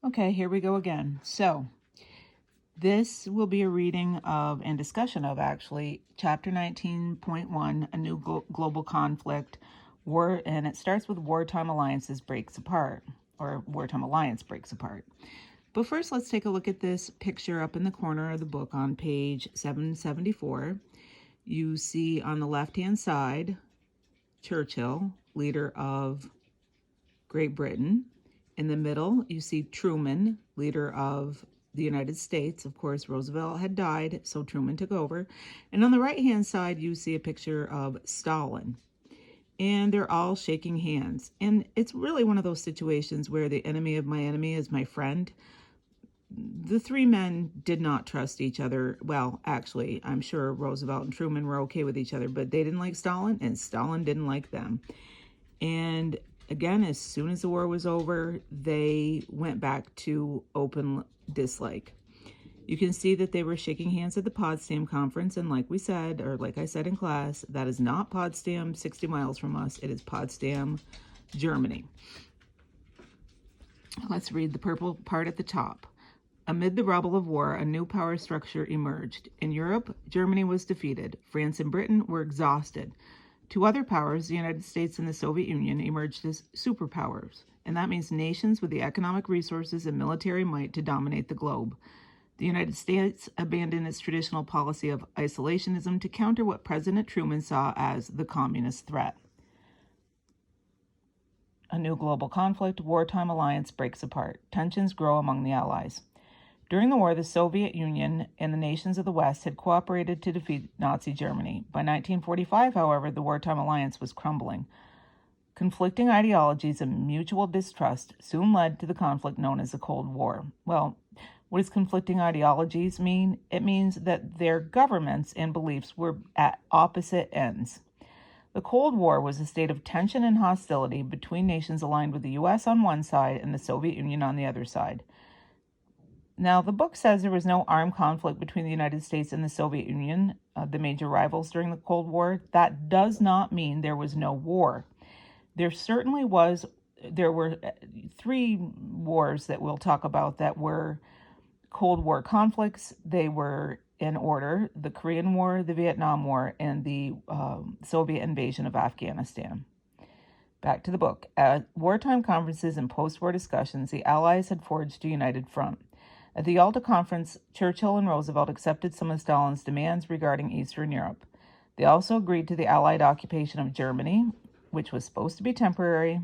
Okay, here we go again. So, this will be a reading of and discussion of actually Chapter 19.1, A New Global Conflict, War, and it starts with Wartime Alliances Breaks Apart, or Wartime Alliance Breaks Apart. But first, let's take a look at this picture up in the corner of the book on page 774. You see on the left-hand side, Churchill, leader of Great Britain. In the middle, you see Truman, leader of the United States. Of course, Roosevelt had died, so Truman took over. And on the right-hand side, you see a picture of Stalin. And they're all shaking hands. And it's really one of those situations where the enemy of my enemy is my friend. The three men did not trust each other. Well, actually, I'm sure Roosevelt and Truman were okay with each other, but they didn't like Stalin, and Stalin didn't like them. And again, as soon as the war was over, they went back to open dislike. You can see that they were shaking hands at the Potsdam Conference, and like we said, or like I said in class, that is not Potsdam, 60 miles from us. It is Potsdam, Germany. Let's read the purple part at the top. Amid the rubble of war, a new power structure emerged. In Europe, Germany was defeated. France and Britain were exhausted. Two other powers, the United States and the Soviet Union, emerged as superpowers, and that means nations with the economic resources and military might to dominate the globe. The United States abandoned its traditional policy of isolationism to counter what President Truman saw as the communist threat. A new global conflict, wartime alliance breaks apart. Tensions grow among the Allies. During the war, the Soviet Union and the nations of the West had cooperated to defeat Nazi Germany. By 1945, however, the wartime alliance was crumbling. Conflicting ideologies and mutual distrust soon led to the conflict known as the Cold War. Well, what does conflicting ideologies mean? It means that their governments and beliefs were at opposite ends. The Cold War was a state of tension and hostility between nations aligned with the U.S. on one side and the Soviet Union on the other side. Now, the book says there was no armed conflict between the United States and the Soviet Union, the major rivals during the Cold War. That does not mean there was no war. There certainly was. There were three wars that we'll talk about that were Cold War conflicts. They were in order: the Korean War, the Vietnam War, and the Soviet invasion of Afghanistan. Back to the book. At wartime conferences and post-war discussions, the Allies had forged a united front. At the Yalta Conference, Churchill and Roosevelt accepted some of Stalin's demands regarding Eastern Europe. They also agreed to the Allied occupation of Germany, which was supposed to be temporary,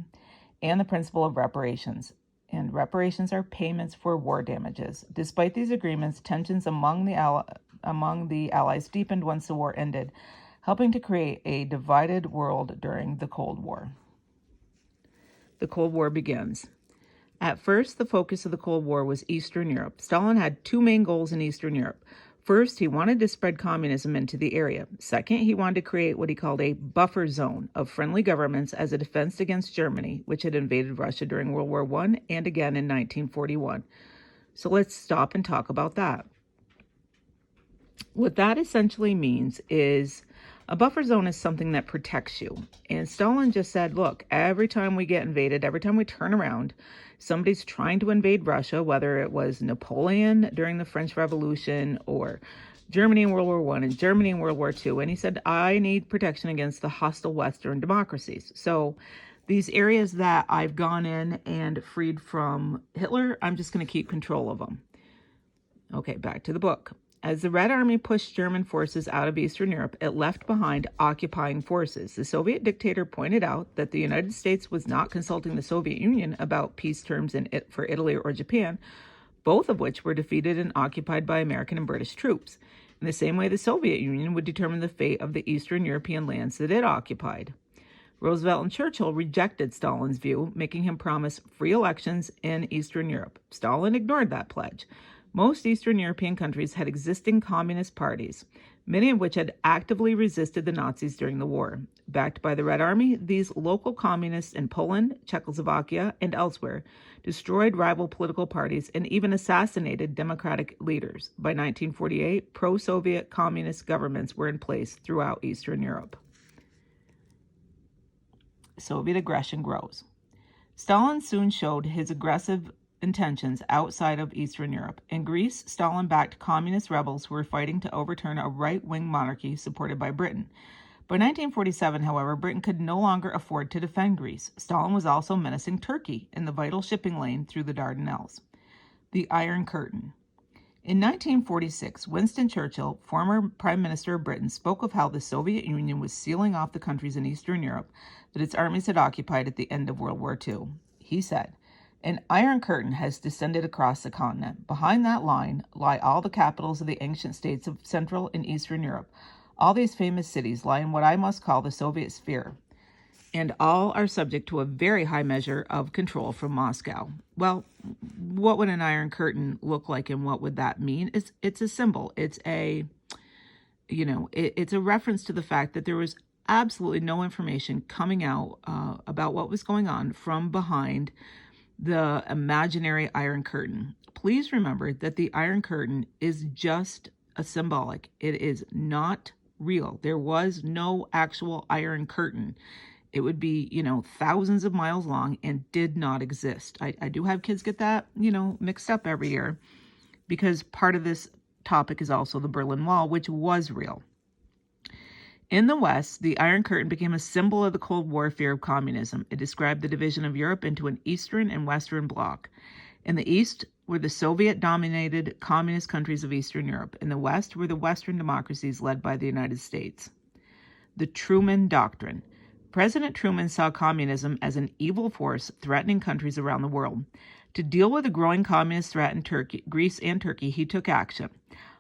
and the principle of reparations. And reparations are payments for war damages. Despite these agreements, tensions among the Allies deepened once the war ended, helping to create a divided world during the Cold War. The Cold War begins. At first, the focus of the Cold War was Eastern Europe. Stalin had two main goals in Eastern Europe. First, he wanted to spread communism into the area. Second, he wanted to create what he called a buffer zone of friendly governments as a defense against Germany, which had invaded Russia during World War I and again in 1941. So let's stop and talk about that. What that essentially means is a buffer zone is something that protects you. And Stalin just said, look, every time we get invaded, every time we turn around, somebody's trying to invade Russia, whether it was Napoleon during the French Revolution or Germany in World War I and Germany in World War II. And he said, I need protection against the hostile Western democracies. So these areas that I've gone in and freed from Hitler, I'm just going to keep control of them. Okay, back to the book. As the Red Army pushed German forces out of Eastern Europe, it left behind occupying forces. The Soviet dictator pointed out that the United States was not consulting the Soviet Union about peace terms for Italy or Japan, both of which were defeated and occupied by American and British troops. In the same way, the Soviet Union would determine the fate of the Eastern European lands that it occupied. Roosevelt and Churchill rejected Stalin's view, making him promise free elections in Eastern Europe. Stalin ignored that pledge. Most Eastern European countries had existing communist parties, many of which had actively resisted the Nazis during the war. Backed by the Red Army, these local communists in Poland, Czechoslovakia, and elsewhere destroyed rival political parties and even assassinated democratic leaders. By 1948, pro-Soviet communist governments were in place throughout Eastern Europe. Soviet aggression grows. Stalin soon showed his aggressive intentions outside of Eastern Europe. In Greece, Stalin backed communist rebels who were fighting to overturn a right-wing monarchy supported by Britain. By 1947, however, Britain could no longer afford to defend Greece. Stalin was also menacing Turkey in the vital shipping lane through the Dardanelles. The Iron Curtain. In 1946, Winston Churchill, former Prime Minister of Britain, spoke of how the Soviet Union was sealing off the countries in Eastern Europe that its armies had occupied at the end of World War II. He said, "An iron curtain has descended across the continent. Behind that line lie all the capitals of the ancient states of Central and Eastern Europe. All these famous cities lie in what I must call the Soviet sphere, and all are subject to a very high measure of control from Moscow." Well, what would an iron curtain look like, and what would that mean? It's a symbol. It's a, it's a reference to the fact that there was absolutely no information coming out about what was going on from behind the imaginary Iron Curtain. Please remember that the Iron Curtain is just a symbolic. It is not real. There was no actual Iron Curtain. It would be, thousands of miles long and did not exist. I do have kids get that, mixed up every year, because part of this topic is also the Berlin Wall, which was real. In the West, the Iron Curtain became a symbol of the Cold War fear of communism. It described the division of Europe into an Eastern and Western bloc. In the East were the Soviet-dominated communist countries of Eastern Europe. In the West were the Western democracies led by the United States. The Truman Doctrine. President Truman saw communism as an evil force threatening countries around the world. To deal with the growing communist threat in Greece and Turkey, he took action.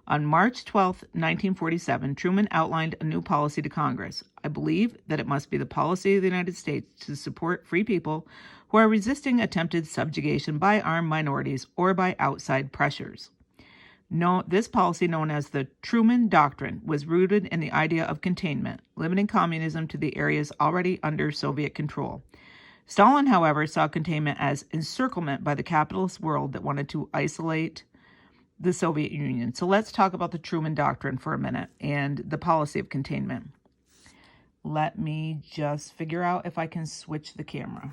On March 12, 1947, Truman outlined a new policy to Congress. "I believe that it must be the policy of the United States to support free people who are resisting attempted subjugation by armed minorities or by outside pressures." This policy, known as the Truman Doctrine, was rooted in the idea of containment, limiting communism to the areas already under Soviet control. Stalin, however, saw containment as encirclement by the capitalist world that wanted to isolate the Soviet Union. So let's talk about the Truman Doctrine for a minute and the policy of containment. Let me just figure out if I can switch the camera.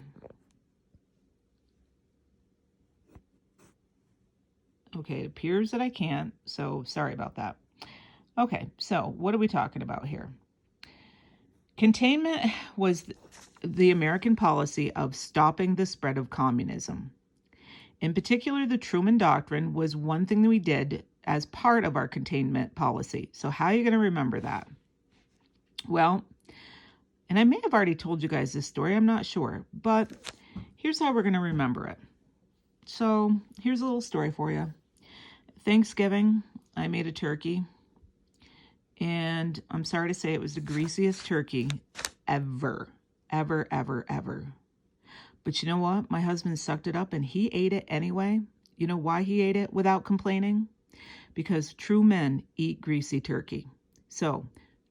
Okay, it appears that I can't, so sorry about that. Okay, so what are we talking about here? Containment was the American policy of stopping the spread of communism. In particular, the Truman Doctrine was one thing that we did as part of our containment policy. So how are you going to remember that? Well, and I may have already told you guys this story, I'm not sure, but here's how we're going to remember it. So here's a little story for you. Thanksgiving, I made a turkey, and I'm sorry to say it was the greasiest turkey ever. But you know what? My husband sucked it up and he ate it anyway. You know why he ate it without complaining? Because true men eat greasy turkey. So,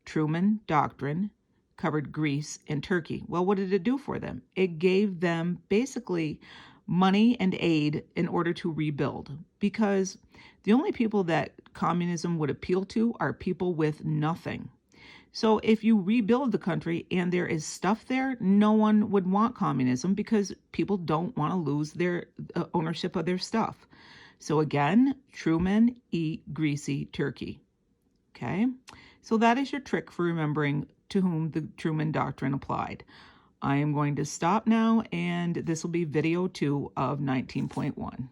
Truman Doctrine covered Greece and Turkey. Well, what did it do for them? It gave them basically money and aid in order to rebuild, because the only people that communism would appeal to are people with nothing. So if you rebuild the country and there is stuff there, no one would want communism because people don't want to lose their ownership of their stuff. So again, Truman eat greasy turkey. Okay, so that is your trick for remembering to whom the Truman Doctrine applied. I am going to stop now, and this will be video 2 of 19.1.